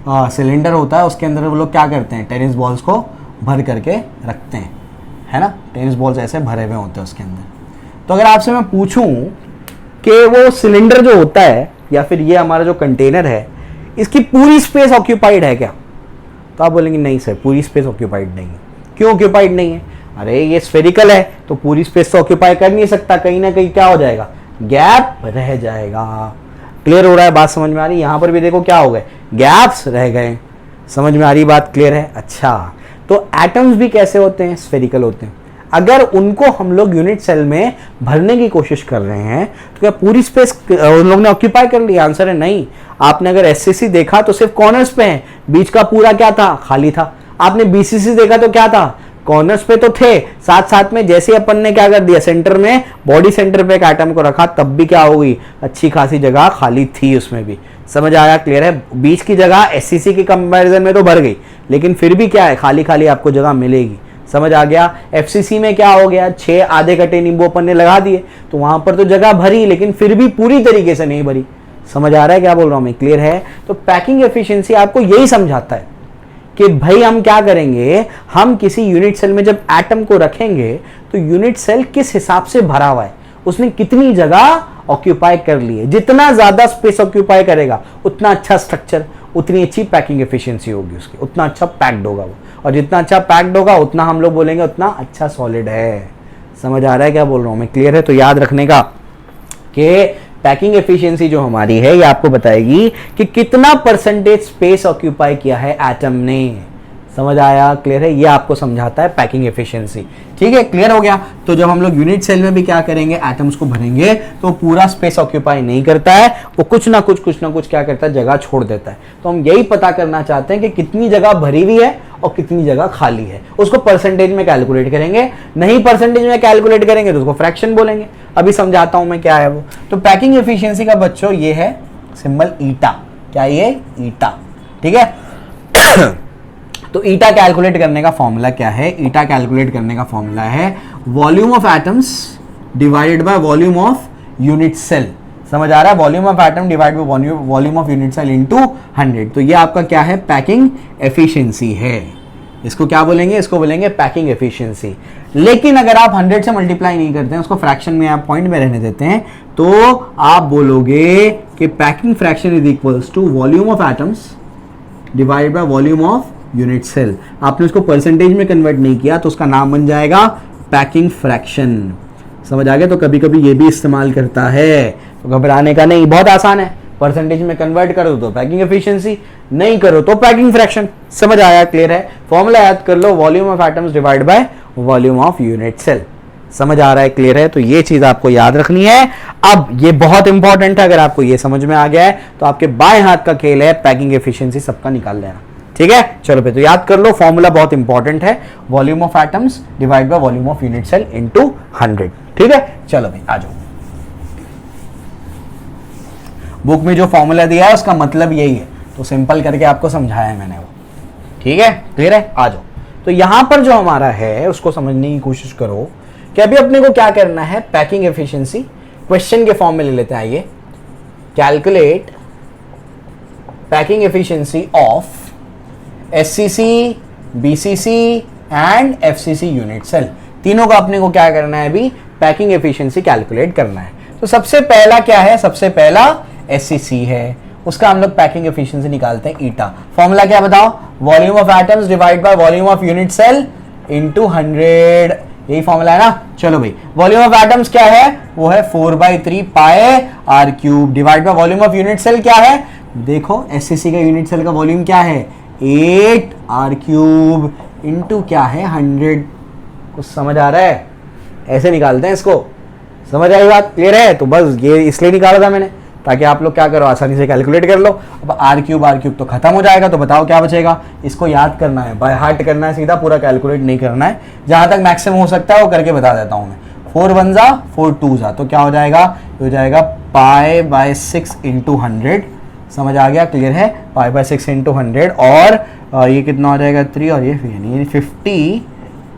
सिलेंडर होता है, उसके अंदर वो लोग क्या करते हैं, टेनिस बॉल्स को भर करके रखते हैं, है ना। टेनिस बॉल्स ऐसे भरे हुए होते हैं उसके अंदर। तो अगर आपसे मैं पूछूं कि वो सिलेंडर जो होता है या फिर ये हमारा जो कंटेनर है, इसकी पूरी स्पेस ऑक्यूपाइड है क्या, तो आप बोलेंगे नहीं सर, पूरी स्पेस ऑक्यूपाइड नहीं है। क्यों ऑक्यूपाइड नहीं है, अरे ये स्फेरिकल है तो पूरी स्पेस तो ऑक्यूपाई कर नहीं सकता, कहीं ना कहीं क्या हो जाएगा, गैप रह जाएगा। क्लियर हो रहा है, बात समझ में आ रही है। यहां पर भी देखो क्या हो गए, गैप्स रह गए। समझ में आ रही बात, क्लियर है। अच्छा, तो एटम्स भी कैसे होते हैं, स्फेरिकल होते हैं। अगर उनको हम लोग यूनिट सेल में भरने की कोशिश कर रहे हैं तो क्या पूरी स्पेस उन लोग ने ऑक्यूपाई कर लिया? आंसर है नहीं। आपने अगर एससीसी देखा तो सिर्फ कॉर्नर्स पे है, बीच का पूरा क्या था? खाली था। आपने बीसीसी देखा तो क्या था? कॉर्नर्स पे तो थे, साथ साथ में जैसे अपन ने क्या कर दिया, सेंटर में, बॉडी सेंटर पे एक एटम को रखा, तब भी क्या हो गई? अच्छी खासी जगह खाली थी उसमें भी। समझ आया? क्लियर है? बीच की जगह एससीसी के कंपैरिजन में तो भर गई, लेकिन फिर भी क्या है, खाली खाली आपको जगह मिलेगी। समझ आ गया? एफसीसी में क्या हो गया, 6 आधे कटे नींबू अपन ने लगा दिए, तो वहां पर तो जगह भरी, लेकिन फिर भी पूरी तरीके से नहीं भरी। समझ आ रहा है क्या बोल रहा हूं मैं? क्लियर है? तो पैकिंग एफिशिएंसी आपको यही समझाता है कि भाई हम क्या करेंगे, हम किसी यूनिट सेल में जब एटम को रखेंगे तो यूनिट सेल किस हिसाब से भरा हुआ है, उसने कितनी जगह ऑक्यूपाई कर ली है। जितना ज्यादा स्पेस ऑक्यूपाई करेगा उतना अच्छा स्ट्रक्चर, उतनी अच्छी पैकिंग एफिशिएंसी होगी उसकी, उतना अच्छा पैक्ड होगा वो, और जितना अच्छा पैक्ड होगा उतना हम लोग बोलेंगे उतना अच्छा सॉलिड है। समझ आ रहा है क्या बोल रहा हूं मैं? क्लियर है? तो याद रखने का कि पैकिंग एफिशिएंसी जो हमारी है ये आपको बताएगी कि कितना परसेंटेज स्पेस ऑक्यूपाई किया है एटम ने। समझ आया? क्लियर है? ये आपको समझाता है पैकिंग एफिशिएंसी। ठीक है? क्लियर हो गया? तो जब हम लोग यूनिट सेल में भी क्या करेंगे, एटम्स को भरेंगे, तो पूरा स्पेस ऑक्यूपाई नहीं करता है वो, कुछ ना कुछ क्या करता है, जगह छोड़ देता है। तो हम यही पता करना चाहते हैं कि कितनी जगह भरी हुई है और कितनी जगह खाली है, उसको परसेंटेज में कैलकुलेट करेंगे। नहीं परसेंटेज में कैलकुलेट करेंगे तो उसको फ्रैक्शन बोलेंगे। अभी समझाता हूं मैं क्या है वो। तो पैकिंग एफिशिएंसी का बच्चों ये है सिंबल ईटा। क्या ये? ईटा। ठीक है? तो ईटा कैलकुलेट करने का फॉर्मूला क्या है? ईटा कैलकुलेट करने का फॉर्मूला है volume of atoms divided by volume of unit cell. समझ आ रहा है? Volume of atom divide by volume of unit cell into 100। तो ये आपका क्या है? पैकिंग एफिशिएंसी है। इसको क्या बोलेंगे? इसको बोलेंगे पैकिंग एफिशिएंसी। लेकिन अगर आप 100 से मल्टीप्लाई नहीं करते हैं, उसको फ्रैक्शन में आप पॉइंट में रहने देते हैं, तो आप बोलोगे कि packing fraction is equals to volume of atoms divide by volume of unit cell. आपने उसको परसेंटेज में कन्वर्ट नहीं किया तो उसका नाम बन जाएगा पैकिंग फ्रैक्शन। समझ आ गया? तो कभी कभी ये भी इस्तेमाल करता है, तो घबराने का नहीं, बहुत आसान है। परसेंटेज में कन्वर्ट करो तो पैकिंग एफिशिएंसी, नहीं करो तो पैकिंग फ्रैक्शन। समझ आया? क्लियर है? फॉर्मूला याद कर लो, volume of atoms divide by volume of unit cell. समझ आ रहा है? क्लियर है? तो ये चीज आपको याद रखनी है। अब ये बहुत इंपॉर्टेंट है, अगर आपको ये समझ में आ गया है तो आपके बाएं हाथ का खेल है पैकिंग एफिशिएंसी सबका निकाल लेना। ठीक है? चलो भाई, तो याद कर लो, फॉर्मूला बहुत इंपॉर्टेंट है, volume of atoms divide by volume of unit cell into 100। ठीक है? चलो भाई आ जाओ। बुक में जो फॉर्मूला दिया है उसका मतलब यही है, तो सिंपल करके आपको समझाया है मैंने वो। ठीक है? क्लियर है? आ जाओ। तो यहां पर जो हमारा है उसको समझने की कोशिश करो कि अभी अपने को क्या करना है। पैकिंग एफिशिएंसी क्वेश्चन के फॉर्म में ले लेते हैं। आइए, calculate packing efficiency of SCC, BCC and FCC unit cell. तीनों का अपने को क्या करना है, अभी पैकिंग एफिशिएंसी कैलकुलेट करना है। तो सबसे पहला क्या है? सबसे पहला एससीसी है, उसका हम लोग पैकिंग एफिशिएंसी निकालते हैं ईटा। फॉर्मूला क्या बताओ? Volume of atoms divide by volume of unit cell into 100। यही फॉर्मूला है ना? चलो भाई, वॉल्यूम ऑफ एटम्स क्या है? वो है 4/3 pi r cube divide by volume of unit cell क्या है? देखो, एससीसी का यूनिट सेल का वॉल्यूम क्या है? 8 आर क्यूब इंटू क्या है? 100। कुछ समझ आ रहा है? ऐसे निकालते हैं इसको। समझ आई बात? क्लियर है? तो बस ये इसलिए निकाला था मैंने, ताकि आप लोग क्या करो, आसानी से कैलकुलेट कर लो। अब आर क्यूब तो खत्म हो जाएगा, तो बताओ क्या बचेगा? इसको याद करना है, बाय हार्ट करना है, सीधा पूरा कैलकुलेट नहीं करना है। जहां तक मैक्सिमम हो सकता है वो करके बता देता हूं मैं। 4 1 जा 4 2 जा, तो क्या हो जाएगा? हो जाएगा π/6 इंटू 100। समझ आ गया? क्लियर है? π/6 इंटू 100, और ये कितना हो जाएगा? 3, और ये 50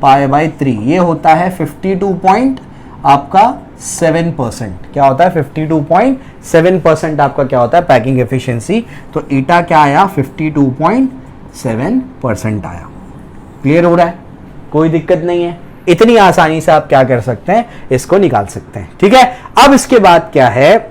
π/3, ये होता है 52.7%। क्या होता है? 52.7% आपका क्या होता है? Packing efficiency. तो ईटा क्या आया? 52.7% आया। क्लियर हो रहा है? कोई दिक्कत नहीं है, इतनी आसानी से आप क्या कर सकते हैं, इसको निकाल सकते हैं। ठीक है? अब इसके बाद क्या है,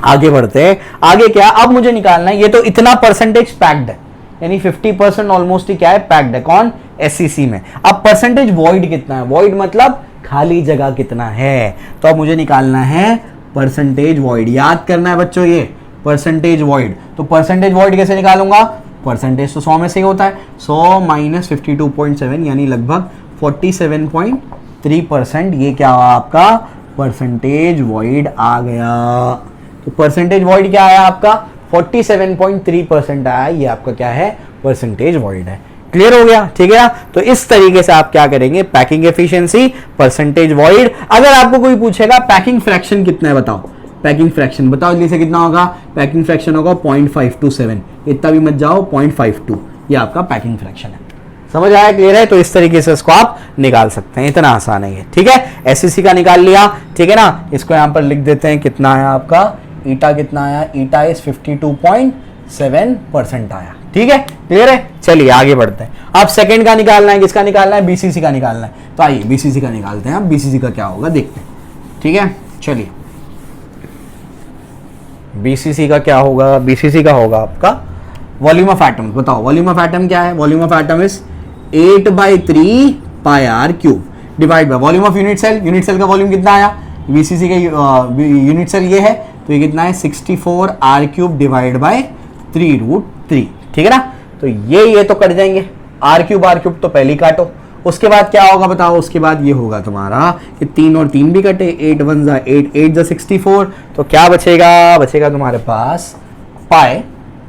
आगे बढ़ते हैं। आगे क्या, अब मुझे निकालना है, ये तो इतना परसेंटेज पैक्ड है, यानी 50% ऑलमोस्ट ही क्या है? पैक्ड है। कौन? एससीसी में। अब परसेंटेज वॉइड कितना है? वॉइड मतलब खाली जगह कितना है। तो अब मुझे निकालना है परसेंटेज वॉइड। याद करना है बच्चों ये परसेंटेज वॉइड। तो परसेंटेज वॉइड कैसे निकालूंगा? परसेंटेज तो 100 में से ही होता है। 100 - 52.7 यानी लगभग 47.7 3%, ये क्या हुआ आपका परसेंटेज वॉइड आ गया। तो परसेंटेज वॉइड क्या आया आपका 47.3% आया, ये आपका क्या है परसेंटेज वॉइड है। क्लियर हो गया, ठीक है ना। तो इस तरीके से आप क्या करेंगे, पैकिंग एफिशिएंसी, परसेंटेज वॉइड। अगर आपको कोई पूछेगा पैकिंग फ्रैक्शन कितना है बताओ, पैकिंग फ्रैक्शन बताओ जल्दी से कितना होगा, पैकिंग फ्रैक्शन होगा 0.527, इतना भी मत जाओ 0.52, ये आपका पैकिंग फ्रैक्शन है। समझ आया, क्लियर है। तो इस तरीके से इसको आप निकाल सकते हैं, इतना आसान है ये, ठीक है। एससीसी का निकाल लिया, ठीक है ना। इसको यहां पर लिख देते हैं, कितना है आपका ईटा, कितना आया, ईटा इज 52.7% आया, ठीक है, क्लियर है। चलिए आगे बढ़ते हैं। अब सेकंड का निकालना है, किसका निकालना है, बीसीसी का निकालना है। तो आइए बीसीसी का निकालते हैं। अब बीसीसी का क्या होगा देखते हैं, ठीक है। चलिए बीसीसी का क्या होगा, बीसीसी का होगा आपका वॉल्यूम ऑफ एटम। बताओ वॉल्यूम ऑफ एटम क्या है, volume of atom is 8/3 pi r cube divide by volume of unit cell. Unit cell का वॉल्यूम कितना आया, बीसीसी का यूनिट सेल ये है, तो ये कितना है 64 आर क्यूब डिवाइड बाय 3√3, ठीक है ना। तो ये तो कट जाएंगे, आर क्यूब तो पहले ही काटो। उसके बाद क्या होगा बताओ, उसके बाद ये होगा तुम्हारा, ये 3 और 3 भी कटे, 8 1 जा 8, 8 जा 64, तो क्या बचेगा, बचेगा तुम्हारे पास पाए।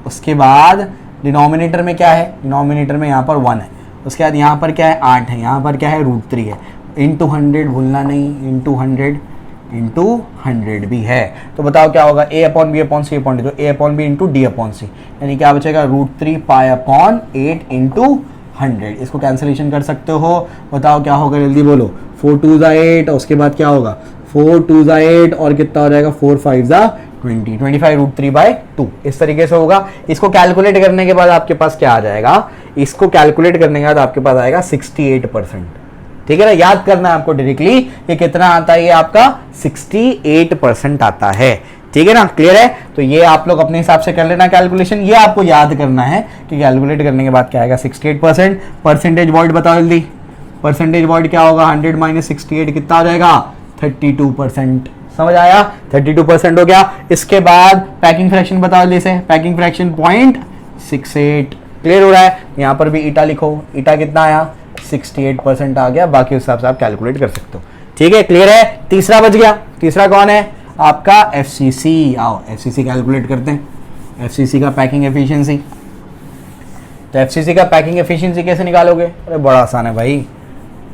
उसके बाद डिनोमिनेटर में क्या है, डिनोमिनेटर में यहाँ पर 1 है, उसके बाद यहाँ पर क्या है 8 है, यहाँ पर क्या है √3 है, इंटू 100 भूलना नहीं, इंटू 100 भी है। तो बताओ क्या होगा, A/B/C/D, तो A/B इंटू D/C, यानी क्या बचेगा √3 पाई/8 इंटू 100। इसको कैंसिलेशन कर सकते हो, बताओ क्या होगा, जल्दी बोलो। 4 2 जा 8, और उसके बाद क्या होगा 4 2 जा 8, और कितना हो जाएगा 4 5 जा 20, 25 √3/2, इस तरीके से होगा। इसको कैलकुलेट करने के बाद आपके पास क्या आ जाएगा, इसको कैलकुलेट करने के बाद आपके पास आएगा 68%, ठीक है ना। याद करना है आपको डायरेक्टली, ये कितना आता है, ये आपका 68% आता है, ठीक है ना, क्लियर है। तो ये आप लोग अपने हिसाब से कर लेना कैलकुलेशन, ये आपको याद करना है कि कैलकुलेट करने के बाद क्या आएगा 68%। परसेंटेज वॉइड बताओ जल्दी, परसेंटेज वॉइड क्या होगा, 100 - 68 कितना हो जाएगा 32%। समझ आया, 32% हो गया। इसके बाद पैकिंग फ्रैक्शन बताओ जल्दी से, पैकिंग फ्रैक्शन 0.68, क्लियर हो रहा है। यहाँ पर भी ईटा लिखो, ईटा कितना आया 68% आ गया, बाकी उस हिसाब से आप कैलकुलेट कर सकते हो, ठीक है, क्लियर है। तीसरा बच गया, तीसरा कौन है आपका एफसीसी। आओ एफसीसी कैलकुलेट करते हैं, एफसीसी का पैकिंग एफिशिएंसी। तो एफसीसी का पैकिंग एफिशिएंसी कैसे निकालोगे, अरे बड़ा आसान है भाई,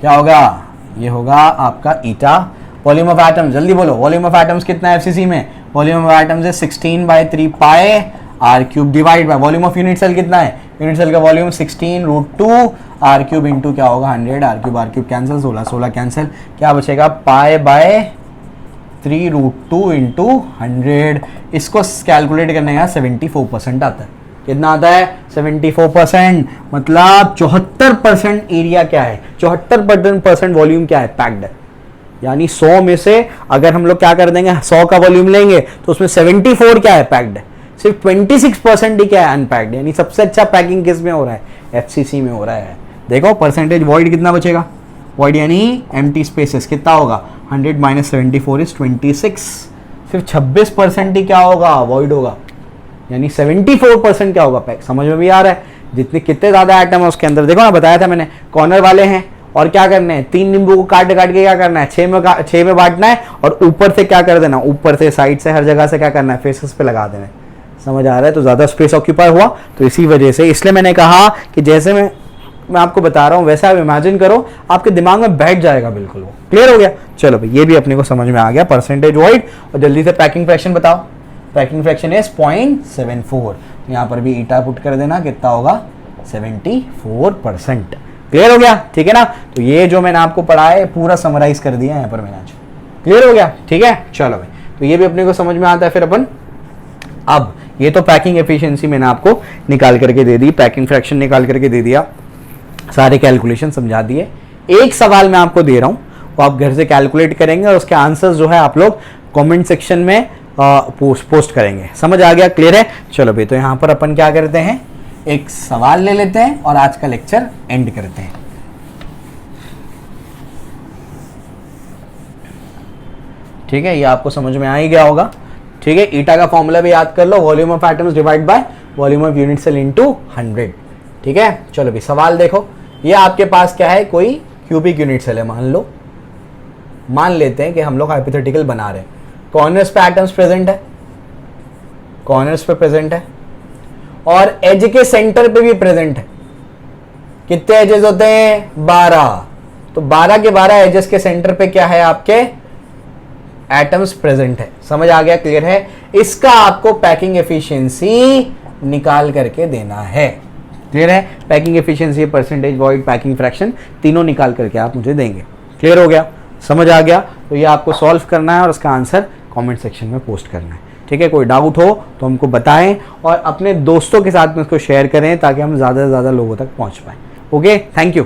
क्या होगा, ये होगा आपका ईटा। वॉल्यूम ऑफ एटम्स जल्दी बोलो, वॉल्यूम ऑफ एटम्स कितना है एफसीसी में, वॉल्यूम ऑफ एटम्स है 16/3 pi r cube divide by volume of unit cell कितना है, यूनिट सेल का वॉल्यूम 16√2 आर क्यूब इंटू क्या होगा 100, आर क्यूब कैंसिल, 16 कैंसिल, क्या बचेगा पाई/3√2 इंटू 100। इसको कैलकुलेट करने का 74% आता है, कितना आता है 74%, मतलब 74% एरिया क्या है, 74% वॉल्यूम क्या है पैक्ड है। यानी 100 में से अगर हम लोग क्या कर देंगे 100 का वॉल्यूम लेंगे तो उसमें 74 क्या है पैक्ड है, सिर्फ 26% ही क्या है अनपैक्ड। यानी सबसे अच्छा पैकिंग किस में हो रहा है, एफसीसी में हो रहा है। देखो परसेंटेज वॉइड कितना बचेगा, वॉइड यानी एम्प्टी स्पेसेस कितना होगा, 100 - 74 इज 26, सिर्फ 26% ही क्या होगा वॉइड होगा, यानी 74% क्या होगा पैक। समझ में भी आ रहा है, जितने कितने ज्यादा आइटम है उसके अंदर। देखो ना बताया था मैंने, कॉर्नर वाले हैं और क्या करने हैं, 3 नींबू को काट के क्या करना है 6 में बांटना है, और ऊपर से क्या कर देना, ऊपर से साइड से हर जगह से क्या करना है फेसेस पे लगा देना है। समझ आ रहा है, तो ज्यादा स्पेस ऑक्यूपाई हुआ, तो इसी वजह से, इसलिए मैंने कहा कि जैसे मैं आपको बता रहा हूं वैसे आप इमेजिन करो, आपके दिमाग में बैठ जाएगा बिल्कुल वो। क्लियर हो गया, चलो भाई ये भी अपने को समझ में आ गया परसेंटेज वॉइड। और जल्दी से पैकिंग फ्रैक्शन बताओ, पैकिंग फ्रैक्शन इज 0.74, यहाँ पर भी ईटा पुट कर देना, कितना होगा 74%। क्लियर हो गया, ठीक है ना। तो ये जो मैंने आपको पढ़ा है पूरा समराइज कर दिया यहाँ पर मैंने आज। क्लियर हो गया, ठीक है, चलो भाई तो ये भी अपने को समझ में आता है। फिर अपन अब ये तो पैकिंग एफिशिएंसी मैंने आपको निकाल करके दे दी, पैकिंग फ्रैक्शन निकाल करके दे दिया, सारे कैलकुलेशन समझा दिए। एक सवाल मैं आपको दे रहा हूं, वो आप घर से कैलकुलेट करेंगे और उसके आंसर्स जो है आप लोग कमेंट सेक्शन में पोस्ट करेंगे। समझ आ गया, क्लियर है। चलो भाई तो यहां पर अपन क्या करते हैं, एक सवाल ले लेते हैं और आज का लेक्चर एंड करते हैं। ठीक है, ये आपको समझ में आ ही गया होगा। ठीक है, ईटा का फॉर्मूला भी याद कर लो, volume of atoms divide by volume of unit cell into 100। ठीक है, चलो भी सवाल देखो, ये आपके पास क्या है, कोई क्यूबिक यूनिट सेल है मान लो, मान लेते हैं कि हम लोग हाइपोथेटिकल बना रहे हैं, कॉर्नर्स पे एटम्स प्रेजेंट है, कॉर्नर्स पे प्रेजेंट है और एज के सेंटर पे भी प्रेजेंट है। कितने एजेस होते हैं? 12। तो 12 के 12 एजेस के सेंटर पे क्या है? आपके एटम्स प्रेजेंट है। समझ आ गया? क्लियर है? इसका आपको पैकिंग एफिशिएंसी निकाल करके देना है। क्लियर है? Packing efficiency, percentage, void, packing fraction, तीनों निकाल करके आप मुझे देंगे। क्लियर हो गया? समझ आ गया? तो ये आपको सॉल्व करना है और उसका आंसर कमेंट सेक्शन में पोस्ट करना है। ठीक है? कोई डाउट हो तो हमको बताएं और अपने दोस्तों के साथ में उसको शेयर करें ताकि हम ज़्यादा से ज़्यादा लोगों तक पहुंच पाएं। Okay, thank you.